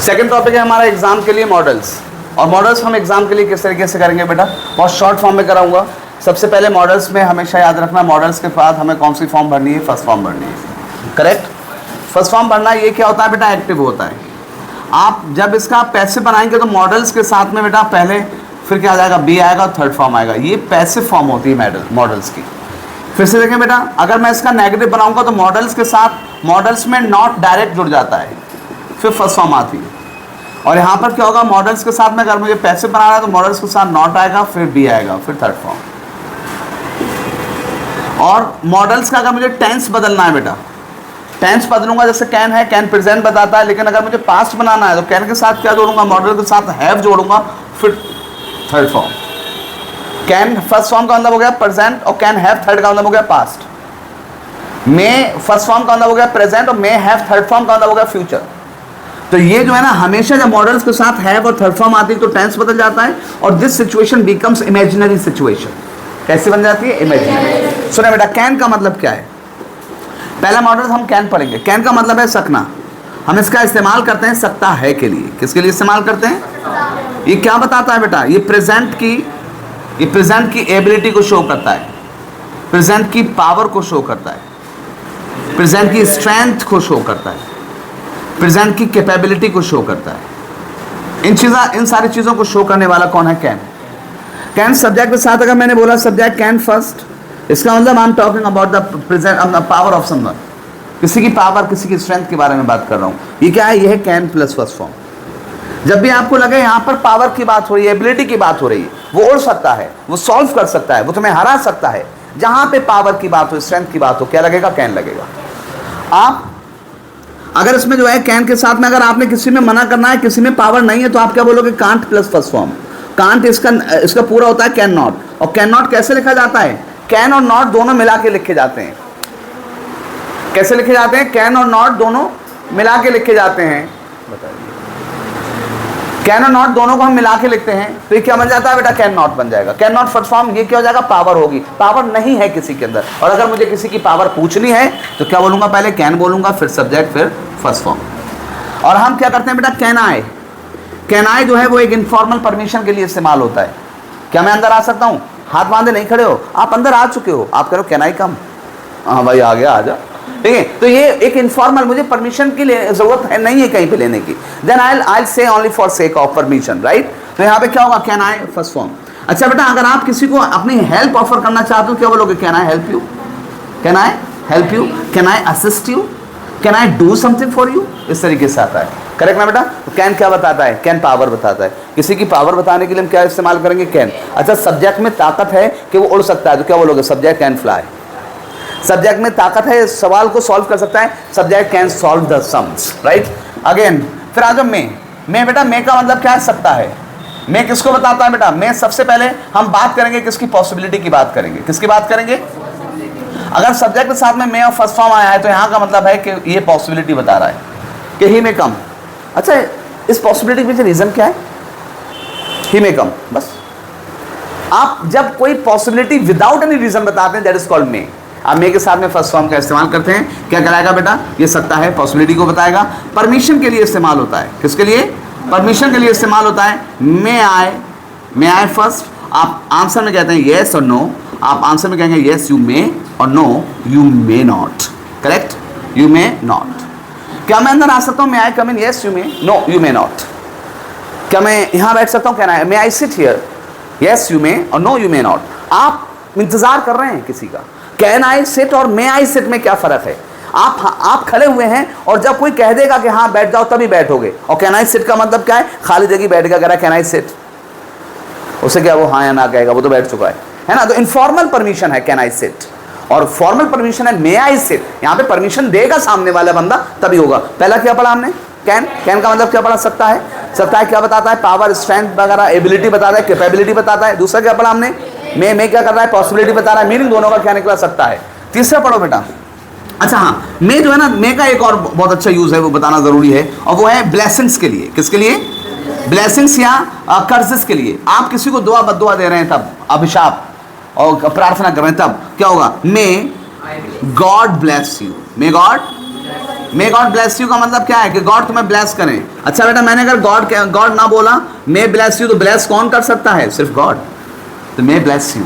Second topic है हमारा exam के लिए मॉडल्स। और मॉडल्स हम एग्जाम के लिए किस तरीके से करेंगे बेटा, बहुत शॉर्ट फॉर्म में कराऊंगा। सबसे पहले मॉडल्स में हमेशा याद रखना, मॉडल्स के बाद हमें कौन सी फॉर्म भरनी है, फर्स्ट फॉर्म भरनी है, करेक्ट। फर्स्ट फॉर्म भरना ये क्या होता है बेटा, एक्टिव होता है। आप जब इसका पैसिव बनाएंगे तो मॉडल्स के साथ में बेटा पहले फिर क्या आ जाएगा, बी आएगा और थर्ड फॉर्म आएगा। ये पैसिव फॉर्म होती है मॉडल्स की। फिर से देखें बेटा, अगर मैं इसका नेगेटिव बनाऊंगा तो मॉडल्स के साथ मॉडल्स में नॉट डायरेक्ट जुड़ जाता है, फिर फर्स्ट फॉर्म आती है। और यहाँ पर क्या होगा, मॉडल्स के साथ में अगर मुझे पैसिव बनाना है तो मॉडल्स के साथ नॉट आएगा, फिर बी आएगा, फिर थर्ड फॉर्म। और मॉडल्स का अगर मुझे टेंस बदलना है बेटा, टेंस बदलूंगा, जैसे कैन है, कैन प्रेजेंट बताता है, लेकिन अगर मुझे पास्ट बनाना है तो कैन के साथ क्या जोड़ूंगा, मॉडल के साथ हैव जोड़ूंगा, फिर third form. Can first form का मतलब हो गया प्रेजेंट और कैन हैव थर्ड का मतलब हो गया पास्ट। मे फर्स्ट फॉर्म का मतलब हो गया प्रेजेंट और मे हैव थर्ड फॉर्म का मतलब हो गया फ्यूचर। तो ये जो है ना, हमेशा जब मॉडल्स के साथ हैव और थर्ड फॉर्म आती है तो टेंस बदल जाता है और this situation becomes imaginary situation. कैसे बन जाती है, इमेजिनरी। सुने बेटा, कैन का मतलब क्या है, पहला मॉडल हम कैन पढ़ेंगे। कैन का मतलब है सकना। हम इसका इस्तेमाल करते हैं सकता है के लिए। किसके लिए इस्तेमाल करते हैं, ये क्या बताता है बेटा, ये प्रेजेंट की एबिलिटी को शो करता है, प्रेजेंट की पावर को शो करता है, प्रेजेंट की स्ट्रेंथ को शो करता है, प्रेजेंट की कैपेबिलिटी को शो करता है। इन सारी चीज़ों को शो करने वाला कौन है, कैन। कैन सब्जेक्ट के साथ अगर मैंने बोला सब्जेक्ट कैन फर्स्ट, इसका मतलब आई am talking about the present power of someone, किसी की पावर, किसी की स्ट्रेंथ के बारे में बात कर रहा हूँ। ये क्या है, ये है कैन प्लस फर्स्ट फॉर्म। जब भी आपको लगे यहाँ पर पावर की बात हो रही है, एबिलिटी की बात हो रही है, वो उड़ सकता है, वो सॉल्व कर सकता है, वो तुम्हें हरा सकता है, जहाँ पे पावर की बात हो, स्ट्रेंथ की बात हो, क्या लगेगा, कैन लगेगा। आप अगर इसमें जो है कैन के साथ में अगर आपने किसी में मना करना है, किसी में पावर नहीं है, तो आप क्या बोलोगे, can't plus first form. Can't इसका पूरा होता है कैन नॉट। और कैन नॉट कैसे लिखा जाता है, कैन और नॉट दोनों मिला के लिखे जाते हैं। कैसे लिखे जाते हैं, कैन और नॉट दोनों मिला के लिखे जाते हैं। बताइए, कैन और नॉट दोनों को हम मिला के लिखते हैं तो ये क्या बन जाता है बेटा, कैन नॉट बन जाएगा। कैन नॉट फर्स्ट फॉर्म, ये क्या हो जाएगा, पावर होगी। पावर नहीं है किसी के अंदर, और अगर मुझे किसी की पावर पूछनी है तो क्या बोलूंगा, पहले कैन बोलूंगा, फिर सब्जेक्ट, फिर फर्स्ट फॉर्म। और हम क्या करते हैं बेटा, कैन आई। कैन आई जो है वो एक इनफॉर्मल परमिशन के लिए इस्तेमाल होता है। क्या मैं अंदर आ सकता हूँ, हाथ बांधे नहीं खड़े हो, आप अंदर आ चुके हो, आप कह रहे हो कैन आई कम, हाँ भाई आ गया, आ जा, ठीक है। तो ये एक इनफॉर्मल, मुझे परमिशन की जरूरत है नहीं है कहीं पे लेने की, देन आई से only for sake of permission, right. तो यहाँ पे क्या होगा, कैन आई फर्स्ट फॉर्म। अच्छा बेटा, अगर आप किसी को अपनी हेल्प ऑफर करना चाहते हो, क्या बोलोगे, can I help you, can I help you, can I assist you, can I do something for you, इस तरीके से आता है, करेक्ट ना बेटा। तो कैन क्या बताता है, कैन पावर बताता है। किसी की पावर बताने के लिए हम क्या इस्तेमाल करेंगे, कैन। अच्छा, सब्जेक्ट में ताकत है कि वो उड़ सकता है, तो क्या बोलोगे, सब्जेक्ट कैन फ्लाई। सब्जेक्ट में ताकत है, सवाल को सॉल्व कर सकता है, subject can solve the sums, right. Again फिर आ जाओ मे बेटा, मे का मतलब क्या है, सकता है। मे किसको बताता है बेटा, मे सबसे पहले हम बात करेंगे किसकी, पॉसिबिलिटी की बात करेंगे। किसकी बात करेंगे, अगर सब्जेक्ट के साथ में मे और फर्स्ट फॉर्म आया है तो यहाँ का मतलब है कि ये पॉसिबिलिटी बता रहा है कि ही मे कम। अच्छा, इस पॉसिबिलिटी के पीछे रीजन क्या है, ही मे कम, बस। आप जब कोई पॉसिबिलिटी विदाउट एनी रीजन बताते हैं, दैट इज कॉल्ड मे। आप मे के साथ में फर्स्ट फॉर्म का इस्तेमाल करते हैं, क्या कराएगा बेटा, ये सकता है, पॉसिबिलिटी को बताएगा। परमिशन के लिए इस्तेमाल होता है, किसके लिए, परमिशन के लिए इस्तेमाल होता है। मे आई फर्स्ट, आप आंसर में कहते हैं येस और नो, आप आंसर में कहेंगे येस यू मे और no you may not, correct, you may not. क्या मैं अंदर आ सकता हूँ, may I come in, yes you may, no you may not. क्या मैं यहाँ बैठ सकता हूँ, कहना है may I sit here, yes you may और नो यू मे नॉट। आप इंतजार कर रहे हैं किसी का, कैन आई सिट और मे आई सिट में क्या फर्क है। आप खड़े हुए हैं और जब कोई कह देगा कि हाँ बैठ जाओ तभी बैठोगे, और कैन आई सिट का मतलब क्या है, खाली जगह बैठ गया, कह रहा है कैन आई सिट, उसे क्या वो हाँ या ना कहेगा, वो तो बैठ चुका है ना। तो इनफॉर्मल परमिशन है कैन आई सिट, और फॉर्मल परमिशन है मे आई सिट। यहाँ पे परमिशन देगा सामने वाला बंदा तभी होगा। पहला क्या पढ़ा हमने, कैन का मतलब क्या पढ़ा, सकता है। सकता है क्या बताता है, पावर, स्ट्रेंथ वगैरह, एबिलिटी बताता है, कैपेबिलिटी बताता है। दूसरा क्या पढ़ा हमने, मे क्या कर रहा है, पॉसिबिलिटी बता रहा है। मीनिंग दोनों का क्या निकला, सकता है। तीसरा पढ़ो बेटा। अच्छा हाँ, मे जो है ना, मे का एक और बहुत अच्छा यूज है, वो बताना जरूरी है, और वो है ब्लेसिंग्स के लिए। किसके लिए, ब्लेसिंग्स या कर्जेस के लिए। आप किसी को दुआ बद्दुआ दे रहे हैं तब, अभिशाप और प्रार्थना कर रहे हैं तब क्या होगा, may God bless you, may God may God bless you का मतलब क्या है कि गॉड तुम्हें ब्लेस करें। अच्छा बेटा, मैंने अगर गॉड ना बोला, मे ब्लेस यू, तो ब्लेस कौन कर सकता है? सिर्फ गॉड। तो मे ब्लेस यू,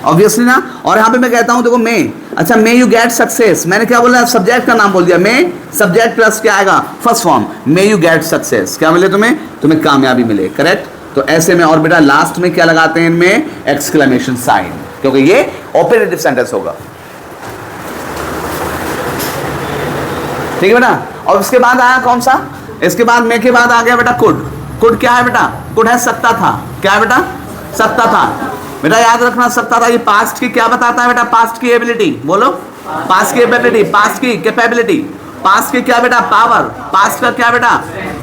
ऑब्वियसली ना। और यहाँ पे मैं कहता हूँ देखो मे, अच्छा मे यू गेट सक्सेस, मैंने क्या बोला? सब्जेक्ट का नाम बोल दिया। मे सब्जेक्ट प्लस क्या आएगा? First form, may you get success. क्या मिले तुम्हें? तुम्हें कामयाबी मिले। करेक्ट। तो ऐसे में, और बेटा लास्ट में क्या लगाते हैं इनमें? एक्सक्लेमेशन साइन, क्योंकि ये ऑपरेटिव सेंटेंस होगा। ठीक है बेटा। और उसके बाद आया कौन सा? इसके बाद मे के बाद आ गया बेटा कुड। कुड क्या है बेटा? कुड है सकता था। क्या है बेटा? सकता था। बेटा याद रखना, सकता था ये पास्ट की क्या बताता है बेटा? पास्ट की एबिलिटी। बोलो, पास्ट की एबिलिटी, पास्ट की कैपेबिलिटी, पास्ट की क्या बेटा? पावर। पास्ट का क्या बेटा?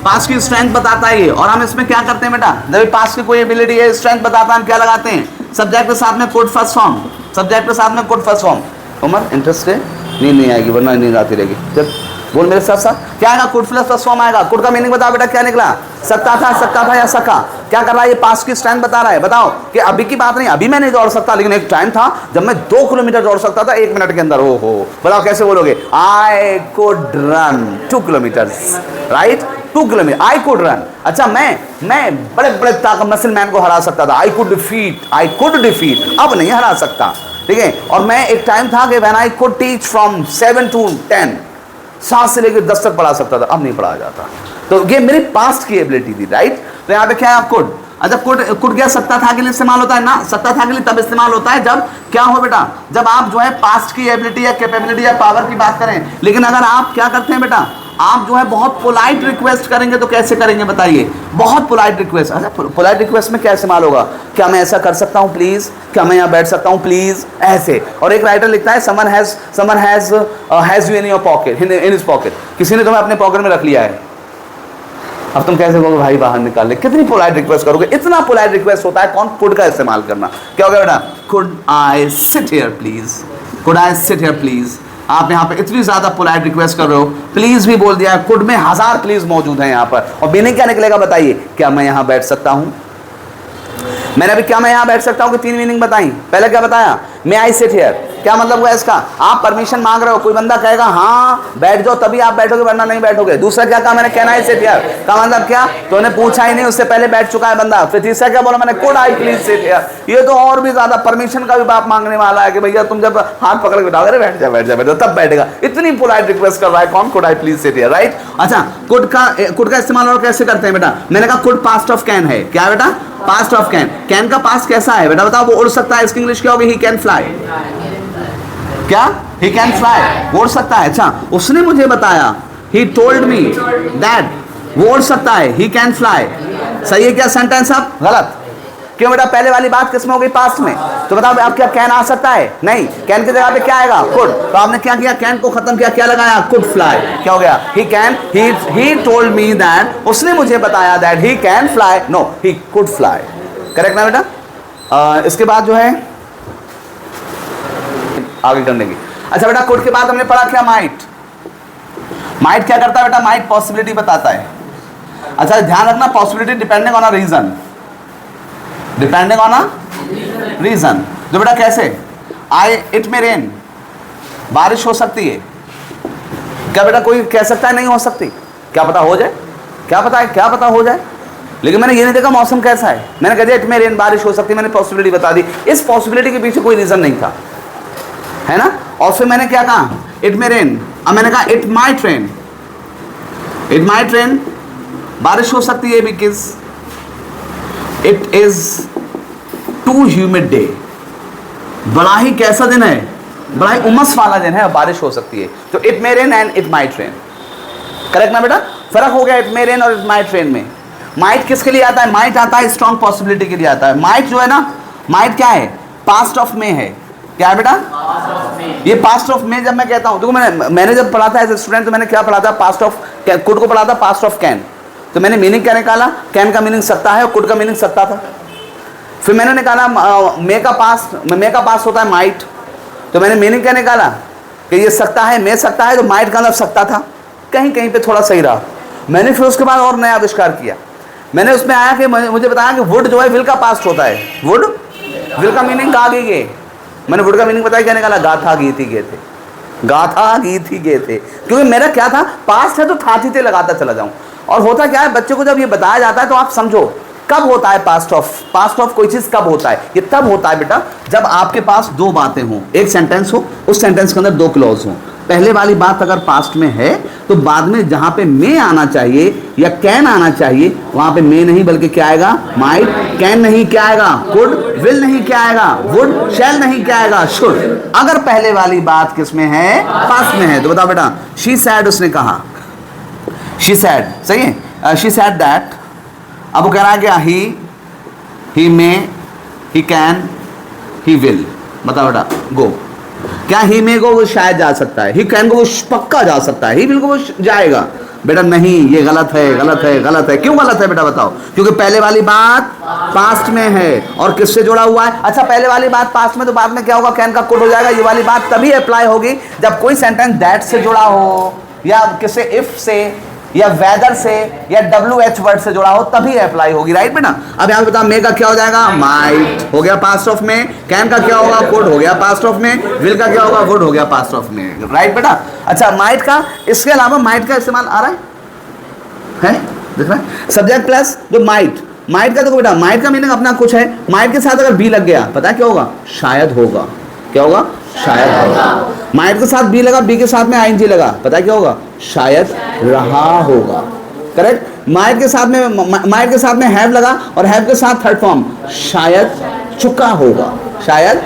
पास्ट की स्ट्रेंथ बताता है ये। और हम इसमें क्या करते हैं बेटा? जब पास्ट की कोई एबिलिटी है, स्ट्रेंथ बताता है, हम क्या लगाते हैं? सब्जेक्ट के साथ में कुड फर्स्ट फॉर्म। सब्जेक्ट के साथ में कुड फर्स्ट फॉर्म। उमर इंटरेस्ट है? नींद नहीं आएगी, वरना नींद आती रहेगी। जब बोल मेरे साथ साथ, क्या आएगा? कुड प्लस फर्स्ट फॉर्म आएगा। कुड का मीनिंग बताओ बेटा, क्या निकला? सकता था, सकता था या सका। क्या कर रहा है ये? पास्ट की स्ट्रेंथ बता रहा है। बताओ कि अभी की बात नहीं, अभी मैं नहीं दौड़ सकता, लेकिन एक टाइम था जब मैं 2 किलोमीटर दौड़ सकता था 1 मिनट के अंदर। ओ हो, बताओ कैसे बोलोगे? I could run 2 kilometres, right? 2 kilometre I could run. अच्छा, मैं बड़े बड़े ताकत मसल मैन को हरा सकता था। आई कुड डिफीट, अब नहीं हरा सकता। ठीक है। और मैं एक टाइम था कि when I could teach from 7 to 10, 7 से लेकर 10 तक पढ़ा सकता था, अब नहीं पढ़ा जाता। तो ये मेरी पास्ट की एबिलिटी थी, राइट? तो यहाँ पे क्या है? कुड। अच्छा, कुड क्या सकता था के लिए इस्तेमाल होता है ना? सकता था के लिए तब इस्तेमाल होता है जब क्या हो बेटा? जब आप जो है पास्ट की एबिलिटी या कैपेबिलिटी या पावर की बात करें। लेकिन अगर आप क्या करते हैं बेटा? आप जो है बहुत पोलाइट रिक्वेस्ट करेंगे, तो कैसे करेंगे बताइए? बहुत पोलाइट रिक्वेस्ट। अच्छा, पोलाइट रिक्वेस्ट में क्या इस्तेमाल होगा? क्या मैं ऐसा कर सकता हूँ प्लीज? क्या मैं यहाँ बैठ सकता हूँ प्लीज? ऐसे। और एक राइटर लिखता है someone has you in your pocket, in his pocket. किसी ने तुम्हें अपने पॉकेट में रख लिया है। अब तुम कैसे कहोगे भाई बाहर निकाल ले? कितनी पोलाइट रिक्वेस्ट करोगे? इतना पोलाइट रिक्वेस्ट होता है। कौन? कुड का इस्तेमाल करना। क्या हो गया बेटा? Could I sit here please, could I sit here please. आप यहाँ पे इतनी ज्यादा पोलाइट रिक्वेस्ट कर रहे हो, प्लीज भी बोल दिया। कुड में 1000 प्लीज मौजूद है यहाँ पर। और मीनिंग क्या निकलेगा बताइए? क्या मैं यहाँ बैठ सकता हूँ? मैंने अभी क्या मैं यहाँ बैठ सकता हूँ कि 3 मीनिंग बताई। पहले क्या बताया? मे आई सिट हियर। क्या मतलब हुआ इसका? आप परमिशन मांग रहे हो, कोई बंदा कहेगा हाँ बैठ जाओ, तभी आप बैठोगे, वरना नहीं बैठोगे। दूसरा क्या कहा मैंने? कैन आई सिट हियर का मतलब क्या? तो उन्हें पूछा ही नहीं, उससे पहले बैठ चुका है बंदा। फिर तीसरा क्या बोला मैंने? Could I please sit here. ये तो और भी ज्यादा परमिशन का भी बाप मांगने वाला है कि भैया तुम जब हाथ पकड़ के बैठा, बैठ जाओ तब बैठेगा। इतनी पोलाइट रिक्वेस्ट कर रहा है कौन? Could I please sit here, right? अच्छा, कुड का इस्तेमाल और कैसे करते हैं बेटा? मैंने कहा कुड पास्ट ऑफ कैन है। क्या बेटा? Past of can. कैन का पास्ट कैसा है बेटा? बताओ। वो उड़ सकता है, इसकी इंग्लिश क्या होगी? He can fly. क्या? ही कैन फ्लाई, वो उड़ सकता है। अच्छा, उसने मुझे बताया, ही टोल्ड मी दैट, वो उड़ सकता है, ही कैन फ्लाई। सही है क्या सेंटेंस? अब गलत क्यों बेटा? पहले वाली बात किसमें हो गई? पास्ट में। तो बताओ आप, क्या कैन आ सकता है? नहीं। कैन की जगह पे क्या आएगा? कुड। तो आपने क्या किया? कैन को खत्म किया, क्या लगाया? Could fly. क्या हो गया? He can, he told me that, उसने मुझे बताया that he can fly, no he could fly. Correct ना बेटा? इसके बाद जो है आगे करने की। अच्छा बेटा, कुड के बाद हमने पढ़ा क्या? माइट। माइट क्या करता है बेटा? माइट पॉसिबिलिटी बताता है। अच्छा ध्यान रखना, possibility depending on a reason, depending on a reason. जो बेटा कैसे? इट मे रेन, बारिश हो सकती है। क्या बेटा कोई कह सकता है नहीं हो सकती? क्या पता हो जाए, क्या पता है, क्या पता हो जाए। लेकिन मैंने ये नहीं देखा मौसम कैसा है, मैंने कह दिया इट मे रेन, बारिश हो सकती है, मैंने पॉसिबिलिटी बता दी। इस पॉसिबिलिटी के पीछे कोई रीजन नहीं था, है ना? और फिर मैंने क्या कहा? It may rain. अब मैंने कहा it might rain, it might rain, बारिश हो सकती है because it is too humid day. बड़ा ही कैसा दिन है? बड़ा ही उमस वाला दिन है, बारिश हो सकती है। तो it may rain and it might rain. Correct ना बेटा? फर्क हो गया इट मे रेन और इट माइट रेन में। माइट किसके लिए आता है? माइट आता है स्ट्रॉन्ग पॉसिबिलिटी के लिए आता है। माइट जो है ना, माइट क्या है? पास्ट ऑफ मे है। क्या है बेटा? ये पास्ट ऑफ मे। जब मैं कहता हूं, देखो मैंने जब पढ़ा था एज ए स्टूडेंट, तो मैंने क्या पढ़ा था? पास्ट ऑफ कुड को पढ़ा था, पास्ट ऑफ कैन। तो मैंने मीनिंग क्या निकाला? कैन का मीनिंग सकता है और कुड का मीनिंग सकता था। फिर मैंने निकाला मे का पास्ट होता है माइट। तो मैंने मीनिंग क्या निकाला कि ये सकता है, मे सकता है, तो माइट का मतलब सकता था। कहीं कहीं पे थोड़ा सही रहा। मैंने फिर उसके बाद और नया आविष्कार किया। मैंने उसमें आया कि मुझे बताया कि वुड जो है विल का पास्ट होता है। वुड, विल का मीनिंग गा गए। मैंने वुड का मीनिंग बताया, क्या निकाला? गाथा, गीति, गए थे। गाथा गीत ही गए थे, क्योंकि मेरा क्या था, पास्ट है तो थे लगाता चला जाऊं। और होता क्या है, बच्चे को जब ये बताया जाता है तो आप समझो कब होता है पास्ट ऑफ कोई चीज कब होता है, ये तब होता है बेटा जब आपके पास दो बातें हों, एक सेंटेंस हो, उस सेंटेंस के अंदर दो क्लॉज हों। पहले वाली बात अगर पास्ट में है तो बाद में जहां पे मे आना चाहिए या कैन आना चाहिए वहां पे मे नहीं बल्कि क्या आएगा, माइट। कैन नहीं क्या आएगा, कुड। विल नहीं क्या आएगा, वुड। शैल नहीं क्या आएगा, शुड। अगर पहले वाली बात किसमें है, पास्ट में है, तो बताओ बेटा, शी सैड, उसने कहा, शी सैड, सही है, शी सैड दैट। अब वो कह रहा है क्या, ही मे, ही कैन, ही विल। बताओ बेटा, गो। क्या ही मे को वो शायद जा सकता है, ही कैन को वो पक्का जा सकता है, ही विल को वो जाएगा। बेटा नहीं, ये गलत है, गलत है, गलत है। क्यों गलत है बेटा बताओ, क्योंकि पहले वाली बात पास्ट में है और किससे जुड़ा हुआ है। अच्छा, पहले वाली बात पास्ट में, तो बाद में क्या होगा, कैन का कुड हो जाएगा। ये वाली बात तभी अप्लाई होगी जब कोई सेंटेंस दैट से जुड़ा हो या किससे, इफ से या वेदर से या WH वर्ड से जुड़ा हो, तभी अप्लाई होगी, राइट बेटा। अब यहाँ बता, मे का क्या हो जाएगा, माइट हो गया पास्ट ऑफ में। कैन का क्या होगा, कुड हो गया पास्ट ऑफ में। विल का क्या होगा, वुड हो गया पास्ट ऑफ में, राइट बेटा। अच्छा, माइट का, इसके अलावा माइट का इस्तेमाल आ रहा है दिख रहा है, सब्जेक्ट प्लस जो माइट। माइट का देखो बेटा, माइट का मीनिंग अपना कुछ है, माइट के साथ अगर बी लग गया, पता है क्या होगा, शायद होगा। क्या होगा, शायद होगा। माइट के साथ बी लगा, बी के साथ में ING लगा, पता है क्या होगा, शायद रहा होगा, करेक्ट। माइट के साथ में हैव लगा और हैव के साथ थर्ड फॉर्म, शायद चुका होगा, शायद।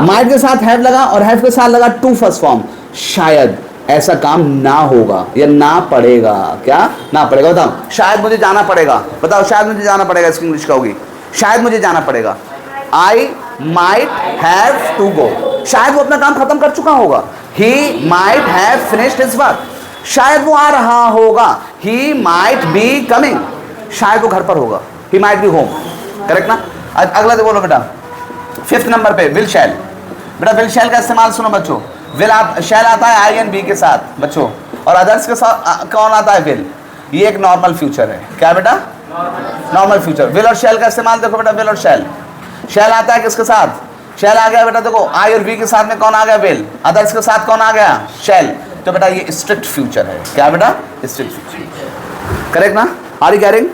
माइट के साथ हैव लगा और हैव के साथ लगा टू फर्स्ट फॉर्म, शायद ऐसा काम ना होगा या ना पड़ेगा। क्या ना पड़ेगा, बताओ। शायद मुझे जाना पड़ेगा, बताओ, शायद मुझे जाना पड़ेगा, इसकी इंग्लिश क्या होगी, शायद मुझे जाना पड़ेगा। I might have to go, शायद वो अपना काम खत्म कर चुका होगा। He might have finished his work, शायद वो आ रहा होगा। ही माइट बी कमिंग, शायद वो घर पर होगा। He might be home, correct ना। अगला दे बोलो बेटा, 5th नंबर पे विल शैल। बेटा विल शैल का इस्तेमाल सुनो बच्चों, शैल आता है INB के साथ बच्चों, और अदर्स के साथ कौन आता है, विल। ये एक नॉर्मल फ्यूचर है, क्या बेटा, नॉर्मल फ्यूचर। विल और शैल का इस्तेमाल देखो बेटा, विल और शैल। शैल आता है किसके साथ, शैल आ गया बेटा, देखो आई और वी के साथ में कौन आ गया, विल। अदर्स के साथ कौन आ गया, शैल। तो बेटा ये स्ट्रिक्ट फ्यूचर है, क्या बेटा, स्ट्रिक्ट फ्यूचर, करेक्ट ना। आर यू कैरिंग,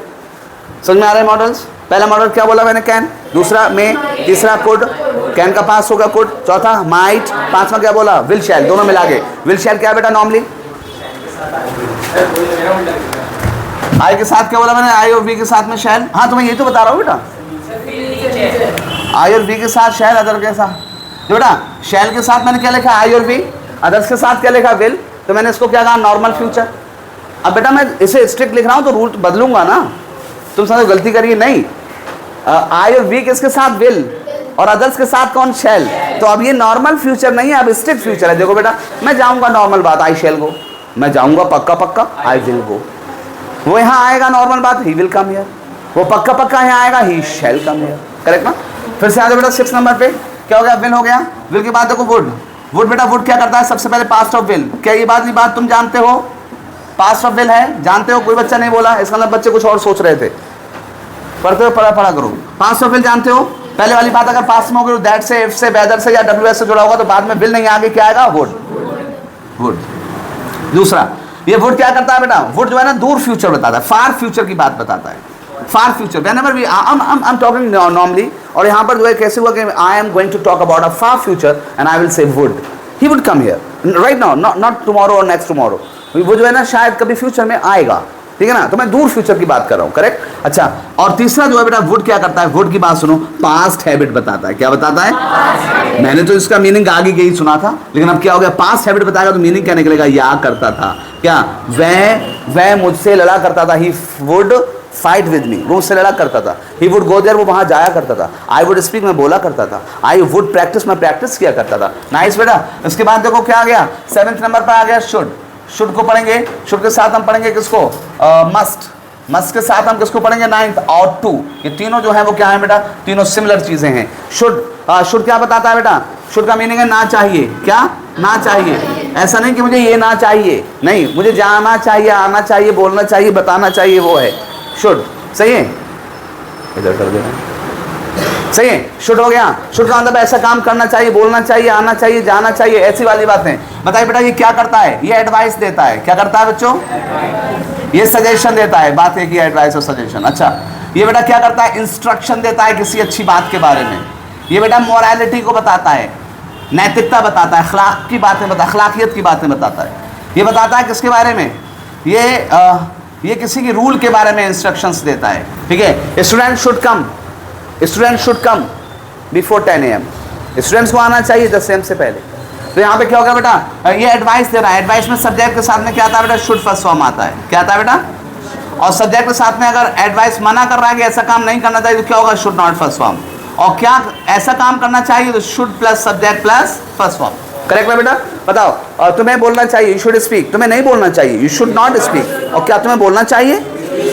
समझ में आ रहे हैं मॉडल्स। पहला मॉडल क्या बोला मैंने, कैन। दूसरा मे, तीसरा कुड, कैन का पास होगा कुड। चौथा माइट, पांचवा क्या बोला, विल शैल, दोनों मिला के। विल शैल क्या बेटा, नॉर्मली आई के साथ क्या बोला मैंने, आई और वी के साथ में शैल। हाँ तो मैं यही तो बता रहा हूँ बेटा, आई और वी के साथ शैल, अदर के साथ। तो बेटा शैल के साथ मैंने क्या लिखा, आई और वी। अदर्स के साथ क्या लिखा, विल। तो मैंने इसको क्या कहा, नॉर्मल फ्यूचर। अब बेटा मैं इसे स्ट्रिक्ट लिख रहा हूँ तो रूल बदलूंगा ना, तुम समझो गलती करिए नहीं। आई और वी किसके साथ, विल, और अदर्स के साथ कौन, शैल। तो अब ये नॉर्मल फ्यूचर नहीं है, अब स्ट्रिक्ट फ्यूचर है। देखो बेटा मैं जाऊंगा, नॉर्मल बात, आई शैल गो। मैं जाऊंगा पक्का पक्का, आई विल गो। वो यहाँ आएगा, नॉर्मल बात, ही विल कम हियर। वो पक्का पक्का यहाँ आएगा, ही शैल कम हियर, करेक्ट ना। फिर से आ जाओ बेटा 6 नंबर पे, क्या हो गया, विल हो गया। विल के बाद देखो वुड। वुड बेटा, वुड क्या करता है, सबसे पहले पास्ट ऑफ विल। क्या ये बात तुम जानते हो, पास्ट ऑफ विल है, जानते हो। कोई बच्चा नहीं बोला, इसका मतलब बच्चे कुछ और सोच रहे थे। पढ़ते हो, पढ़ा करो। पास्ट ऑफ विल जानते हो, पहले वाली बात अगर पास्ट में होगी तो दैट से, इफ से, वेदर से या WS से जुड़ा होगा, तो बाद में विल नहीं, आगे क्या आएगा, वुड। वुड। दूसरा, ये वुड क्या करता है बेटा, वुड जो है ना दूर फ्यूचर बताता है, फार फ्यूचर की बात बताता है, far future. Whenever we I am talking normally, और यहाँ पर जो है कैसे हुआ कि I am going to talk about a far future and I will say would, he would come here right now, not tomorrow और नेक्स्ट टुमारो। वो जो है ना शायद कभी फ्यूचर में आएगा, ठीक है ना। तो मैं दूर फ्यूचर की बात कर रहा हूँ, करेक्ट। अच्छा, और तीसरा जो है बेटा वुड क्या करता है, वुड की बात सुनो, पास्ट हैबिट बताता है। क्या बताता है, मैंने तो इसका मीनिंग आगे के ही सुना था, लेकिन अब क्या हो गया, पास्ट हैबिट बताएगा तो मीनिंग क्या निकलेगा, या करता था। क्या, वह मुझसे लड़ा करता था, he would fight with me, वो मुझसे लड़ा करता था। ही वुड गो देयर, वो वहां जाया करता था। आई वुड स्पीक, मैं बोला करता था। आई वुड प्रैक्टिस, मैं प्रैक्टिस किया करता था। नाइस बेटा। इसके बाद देखो क्या आ गया, 7th नंबर पर आ गया शुड। शुड को पढ़ेंगे, शुड के साथ हम पढ़ेंगे किसको, मस्ट। मस्ट के साथ हम किसको पढ़ेंगे, 9th और टू। ये तीनों जो है वो क्या है बेटा, तीनों सिमिलर चीजें हैं। शुड, शुड क्या बताता है बेटा, शुड का मीनिंग है ना चाहिए। क्या, ना चाहिए। ऐसा नहीं कि मुझे ये ना चाहिए, नहीं, मुझे जाना चाहिए, आना चाहिए, बोलना चाहिए, बताना चाहिए, वो है शुड। सही है, इधर कर देना। सही है, शुड हो गया। शुड का मतलब ऐसा काम करना चाहिए, बोलना चाहिए, आना चाहिए, जाना चाहिए, ऐसी वाली बातें। बताइए बेटा ये क्या करता है? ये एडवाइस देता है। क्या करता है बच्चों? ये सजेशन देता है। बात है कि एडवाइस और सजेशन। अच्छा, ये बेटा क्या करता है? इंस्ट्रक्शन देता है किसी अच्छी बात के बारे में। ये बेटा मोरालिटी को बताता है, नैतिकता बताता है, अखलाक की बातें बताता है, अखलाकियत की बातें बताता है। ये बताता है किसके बारे में? ये किसी की रूल के बारे में इंस्ट्रक्शंस देता है। ठीक है, student should come before 10 AM। Students को आना चाहिए 10 AM से पहले। तो यहाँ पे क्या होगा बेटा? ये एडवाइस दे रहा है। एडवाइस में सब्जेक्ट के साथ में क्या आता है बेटा? शुड फर्स्ट फॉर्म आता है। क्या आता है बेटा? और सब्जेक्ट के साथ में अगर एडवाइस मना कर रहा है कि ऐसा काम नहीं करना चाहिए तो क्या होगा? Should not first form. और क्या ऐसा काम करना चाहिए तो should plus subject plus first form. Correct है बेटा? बताओ। और तुम्हें बोलना चाहिए, यू शुड स्पीक। तुम्हें नहीं बोलना चाहिए, यू शुड नॉट स्पीक। और क्या तुम्हें बोलना चाहिए?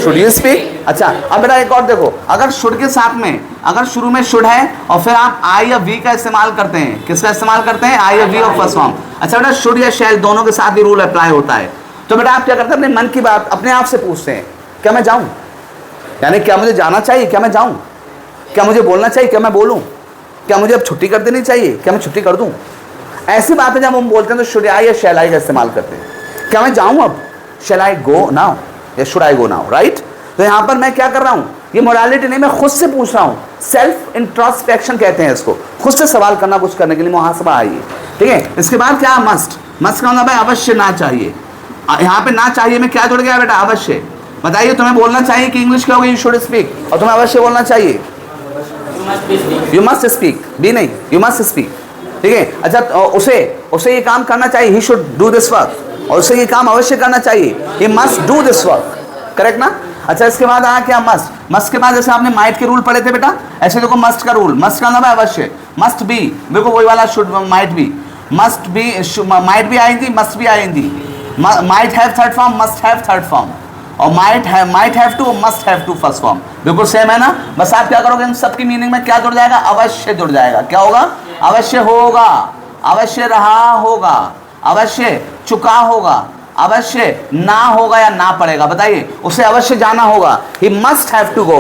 Should you speak. अच्छा, अब बेटा एक और देखो, अगर शुड के साथ में अगर शुरू में शुड है और फिर आप आई या वी का इस्तेमाल करते हैं, किसका इस्तेमाल करते हैं? आई या वी और फर्स्ट फॉर्म। अच्छा बेटा, शुड या शैल दोनों के साथ ही रूल अप्लाई होता है। तो बेटा आप क्या करते हैं? अपने मन की बात अपने आप से पूछते हैं, क्या मैं जाऊं? यानी क्या मुझे जाना चाहिए? क्या मैं जाऊं? क्या मुझे बोलना चाहिए? क्या मैं बोलूं? क्या मुझे अब छुट्टी कर देनी चाहिए? क्या मैं छुट्टी कर दूं? ऐसी बातें जब हम बोलते हैं तो शुड आई या शैल आई का इस्तेमाल करते हैं। क्या मैं जाऊं अब? शैल आई गो नाउ या should I go now? Right. तो यहां पर मैं क्या कर रहा हूं? ये मोरालिटी नहीं, मैं खुद से पूछ रहा हूं। सेल्फ इंट्रोस्पेक्शन कहते हैं इसको, खुद से सवाल करना, कुछ करने के लिए मुहासबा आइए। ठीक है, इसके बाद क्या? मस्ट का मतलब है अवश्य ना चाहिए। यहाँ पे ना चाहिए में क्या जुड़ गया बेटा? अवश्य। बताइए, तुम्हें बोलना चाहिए कि इंग्लिश क्या होगी? You should speak. और तुम्हें अवश्य बोलना चाहिए यू मस्ट स्पीक। बी नहीं, यू मस्ट स्पीक। ठीक है। अच्छा, उसे ये काम करना चाहिए, he should do this work. और उसे ये काम अवश्य करना चाहिए, he must do this work. Correct ना? अच्छा, इसके बाद आया क्या? मस्ट के बाद जैसे आपने माइट के रूल पढ़े थे बेटा, ऐसे देखो मस्ट का रूल। मस्ट का मतलब है अवश्य। मस्ट बी, देखो वही वाला should might be. Must be, might भी आएंगी, मस्ट भी आएंगी। Might have third form, must have third form. और might have to, must have to first form. बिल्कुल सेम है ना? बस आप क्या करोगे? इन सबकी मीनिंग में क्या जुड़ जाएगा? अवश्य जुड़ जाएगा। क्या होगा? अवश्य होगा, अवश्य रहा होगा, अवश्य चुका होगा, अवश्य ना होगा या ना पड़ेगा। बताइए, उसे अवश्य जाना होगा, he must have to go.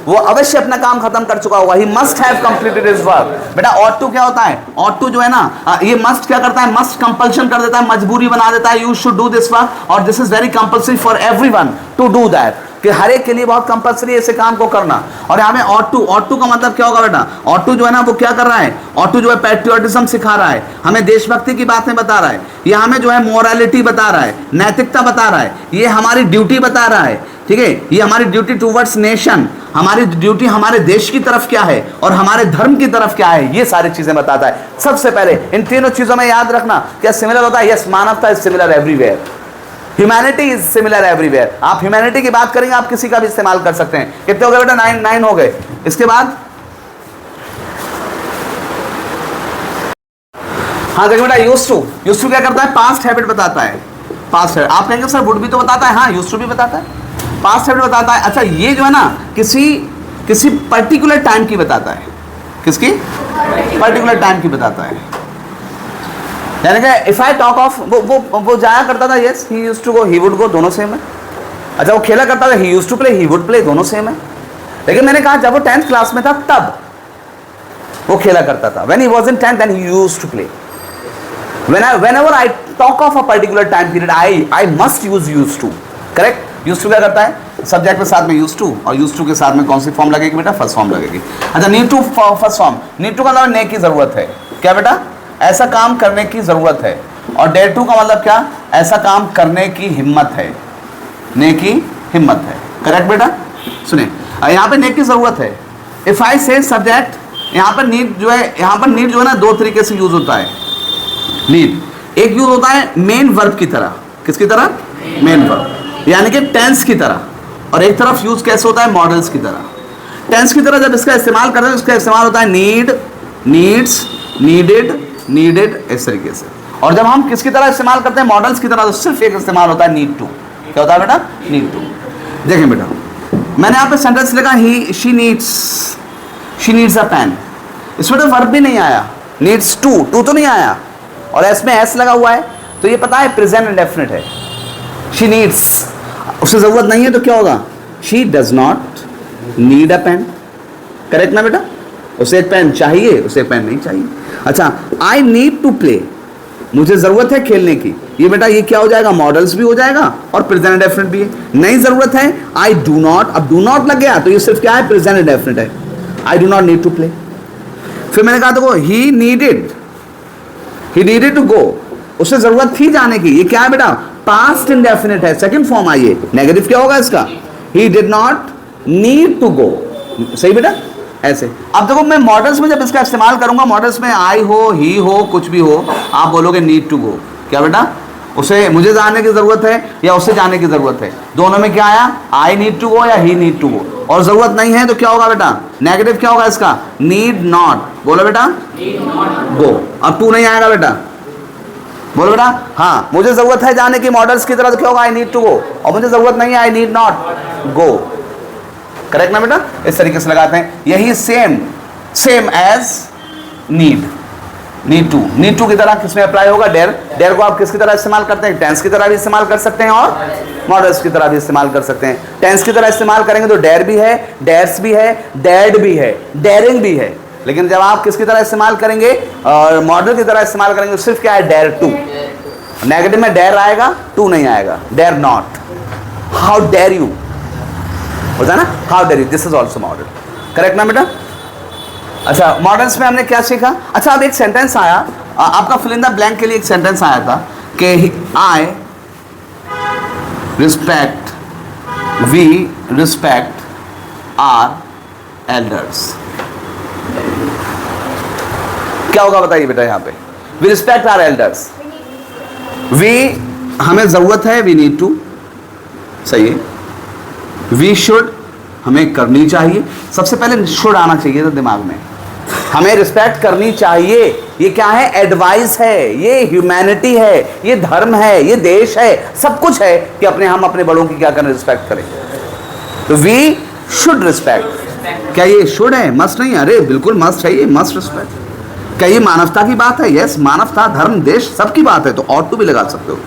वो अवश्य अपना काम खत्म कर चुका होगा, he must have completed his work. बेटा ऑट टू क्या होता है? ऑट टू जो है ना, ये मस्ट क्या करता है? मस्ट कंपल्शन कर देता है, मजबूरी बना देता है। You should do this work, और this is very compulsory for everyone to do that, कि हर एक के लिए बहुत कंपल्सरी है ऐसे काम को करना। और यहाँ में ऑट टू का मतलब क्या होगा बेटा? ऑट टू जो है ना, वो क्या कर रहा है? ऑट टू जो है पैट्रियोटिज्म सिखा रहा है, हमें देशभक्ति की बातें बता रहा है, ये हमें जो है मोरालिटी बता रहा है, नैतिकता बता रहा है, ये हमारी ड्यूटी बता रहा है। ठीक है, ये हमारी ड्यूटी टूवर्ड्स नेशन, हमारी ड्यूटी हमारे देश की तरफ क्या है और हमारे धर्म की तरफ क्या है, ये सारी चीजें बताता है। सबसे पहले इन तीनों चीजों में याद रखना क्या सिमिलर होता है? यस, मानवता is similar everywhere, humanity is similar everywhere. आप ह्यूमैनिटी की बात करेंगे, आप किसी का भी इस्तेमाल कर सकते हैं। कितने हो गए बेटा? 9 हो गए। इसके बाद हाँ देखिए बेटा, यूज्ड टू क्या करता है? पास्ट हैबिट बताता है। पास्ट हैबिट आप कहेंगे सर वुड भी तो बताता है। हाँ, यूज्ड टू भी बताता है, पास्ट हैबिट बताता है। अच्छा, ये जो है ना किसी पर्टिकुलर टाइम की बताता है। किसकी? पर्टिकुलर टाइम की बताता है। यानी कि इफ आई टॉक ऑफ, वो जाया करता था, yes he used to go, he would go, दोनों सेम है। अच्छा, वो खेला करता था, he used to play, he would play, दोनों सेम है। लेकिन मैंने कहा जब वो 10th क्लास में था तब वो खेला करता था। When he was in 10th then he used to play. Whenever I talk of a particular time period, I must use used to. Correct? Used to क्या करता है? सब्जेक्ट के साथ में used to, और used to के साथ में कौन सी फॉर्म लगेगी बेटा? फर्स्ट फॉर्म लगेगी। अच्छा, need to first form. need to का मतलब ने की जरूरत है। क्या बेटा? ऐसा काम करने की जरूरत है। और dare to का मतलब क्या? ऐसा काम करने की हिम्मत है, ने की हिम्मत है। करेक्ट बेटा? सुनिए, यहाँ पे ने की जरूरत है। इफ आई से सब्जेक्ट, यहाँ पर नीड जो है ना, दो तरीके से यूज होता है। नीड एक यूज होता है मेन वर्ब की तरह। किसकी तरह? मेन वर्ब, यानी कि टेंस की तरह। और एक तरफ यूज कैसे होता है? मॉडल्स की तरह। टेंस की तरह जब इसका इस्तेमाल करते हैं, इसका इस्तेमाल होता है नीड, नीड्स, नीडेड, नीडेड, इस तरीके से। और जब हम किसकी तरह इस्तेमाल करते हैं? मॉडल्स की तरह, तो सिर्फ एक इस्तेमाल होता है नीड टू। क्या होता है बेटा? Need to. देखें बेटा, मैंने यहाँ पे सेंटेंस लिखा शी नीड्स अ पेन। इसमें तो वर्ब भी नहीं आया, नीड्स टू तो नहीं आया, और एस में एस लगा हुआ है, तो ये पता है प्रेजेंट इंडेफिनिट है। शी नीड्स, उसे जरूरत नहीं है तो क्या होगा? She does not need a pen. Correct ना बेटा? उसे एक पेन चाहिए, उसे एक पेन नहीं चाहिए। अच्छा, आई नीड टू प्ले, मुझे जरूरत है खेलने की, ये बेटा ये क्या हो जाएगा, मॉडल्स भी हो जाएगा और प्रेजेंट डेफिनेट भी है। नहीं जरूरत है, आई डू नॉट, अब डू नॉट लग गया तो ये सिर्फ क्या है, प्रेजेंट डेफिनेट है। I do not need to play. फिर मैंने कहा देखो ही नीडेड टू गो, उसे जरूरत थी जाने की, ये क्या है बेटा, पास्ट इंडेफिनिट है, सेकंड फॉर्म आइए, नेगेटिव क्या होगा इसका, he did not need to go. सही बेटा, ऐसे। अब देखो मैं मॉडल्स में जब इसका इस्तेमाल करूंगा, मॉडल्स में आई हो, ही हो, कुछ भी हो, आप बोलोगे नीड टू गो। क्या बेटा, उसे मुझे जाने की जरूरत है या उसे जाने की जरूरत है, दोनों में क्या आया, आई नीड टू गो या ही नीड टू गो। और जरूरत नहीं है तो क्या होगा बेटा, नेगेटिव क्या होगा इसका, नीड नॉट। बोलो बेटा, गो। अब टू नहीं आएगा बेटा, बोलो बेटा, हाँ मुझे जरूरत है जाने की मॉडल्स की तरह, तो क्या होगा, आई नीड टू गो, और मुझे जरूरत नहीं है, I need not go. Correct ना बेटा, इस तरीके से लगाते हैं। यही सेम एज नीड टू की तरह किसमें अप्लाई होगा, डेयर को आप किसकी तरह इस्तेमाल करते हैं, टेंस की तरह भी इस्तेमाल कर सकते हैं और मॉडल्स की तरह भी इस्तेमाल कर सकते हैं। टेंस की तरह इस्तेमाल करेंगे तो डेयर भी है, डेयर्स भी है, डेड भी है, डेयरिंग भी है। लेकिन जब आप किसकी तरह इस्तेमाल करेंगे और मॉडल की तरह इस्तेमाल करेंगे, सिर्फ क्या है, डेयर टू। नेगेटिव में डेयर आएगा, टू नहीं आएगा, dare not, how dare you होता है ना, how dare you, this is also modal. Correct ना बेटा। अच्छा, मॉडल्स में हमने क्या सीखा। अच्छा, अब एक सेंटेंस आया आपका फिल इन द ब्लैंक के लिए, एक सेंटेंस आया था कि I respect, we respect our elders. क्या होगा बताइए बेटा, यहां पे we respect our elders, we हमें जरूरत है, वी नीड टू, सही है। वी शुड, हमें करनी चाहिए, सबसे पहले शुड आना चाहिए था दिमाग में, हमें रिस्पेक्ट करनी चाहिए। ये क्या है, एडवाइस है, ये ह्यूमैनिटी है, ये धर्म है, ये देश है, सब कुछ है कि हम अपने बड़ों की क्या करें, रिस्पेक्ट करें। तो वी शुड रिस्पेक्ट, क्या ये शुड है, मस्ट नहीं, अरे बिल्कुल मस्ट है, ये मस्ट रिस्पेक्ट। क्या ये मानवता की बात है, यस मानवता, धर्म, देश, सबकी बात है, तो ऑट टू भी लगा सकते हो।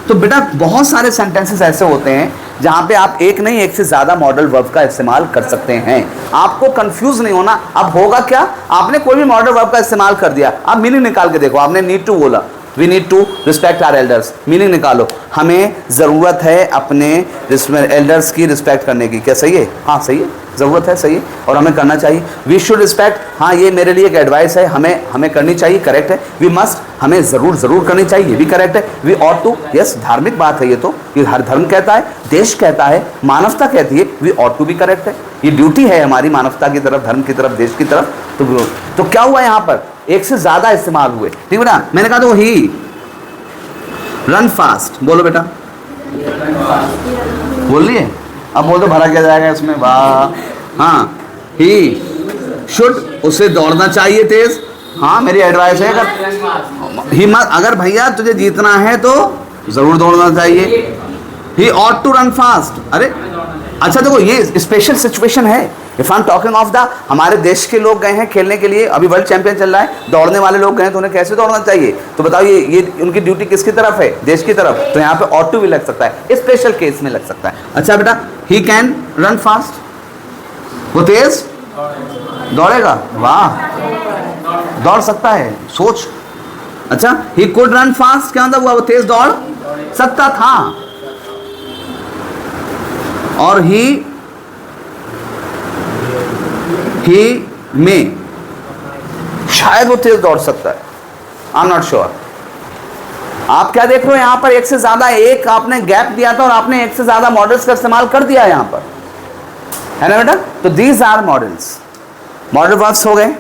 तो बेटा बहुत सारे सेंटेंसेस ऐसे होते हैं जहां पे आप एक नहीं, एक से ज्यादा मॉडल वर्ब का इस्तेमाल कर सकते हैं। आपको कंफ्यूज नहीं होना। अब होगा क्या, आपने कोई भी मॉडल वर्ब का इस्तेमाल कर दिया, आप मीनिंग निकाल के देखो। आपने नीड टू बोला, we need to respect our elders, meaning निकालो, हमें जरूरत है अपने एल्डर्स की रिस्पेक्ट करने की। क्या सही है, हाँ सही है, जरूरत है, सही है, और हमें करना चाहिए। वी शुड रिस्पेक्ट, हाँ ये मेरे लिए एक एडवाइस है, हमें करनी चाहिए, करेक्ट है। वी मस्ट, हमें जरूर करनी चाहिए, ये भी करेक्ट है। वी ऑट टू, यस धार्मिक बात है, ये हर धर्म कहता है, देश कहता है, मानवता कहती है, वी ऑट टू भी करेक्ट है। ये ड्यूटी है हमारी मानवता की तरफ, धर्म की तरफ, देश की तरफ। तो क्या हुआ यहाँ पर, एक से ज्यादा इस्तेमाल हुए, ठीक है ना। मैंने कहा तो ही रन फास्ट, बोलो बेटा, बोल लिए, अब बोल दो भरा क्या जाएगा इसमें, वाह। हाँ, ही शुड, उसे दौड़ना चाहिए तेज, हाँ मेरी एडवाइस है, अगर भैया तुझे जीतना है तो जरूर दौड़ना चाहिए। He ought to run fast, अरे अच्छा देखो ये स्पेशल सिचुएशन है। If I am talking of the, हमारे देश के लोग गए हैं खेलने के लिए, अभी वर्ल्ड चैंपियन चल रहा है, दौड़ने वाले लोग गए तो उन्हें कैसे दौड़ना चाहिए, तो बताओ ये उनकी ड्यूटी किसकी तरफ है, देश की तरफ। तो यहाँ पे ऑट टू भी लग सकता है, स्पेशल केस में लग सकता है। अच्छा बेटा, ही कैन रन फास्ट, वो तेज दौड़ेगा, वाह दौड़ सकता है, सोच। अच्छा, ही कुड रन फास्ट, क्या मतलब हुआ, वो तेज दौड़ सकता था। और ही में, शायद वो तेज दौड़ सकता है, आई एम नॉट श्योर। आप क्या देख रहे हो यहां पर, एक से ज्यादा, एक आपने गैप दिया था और आपने एक से ज्यादा मॉडल्स का इस्तेमाल कर दिया यहां पर, है ना बेटा। तो these are modals, modal verbs हो गए।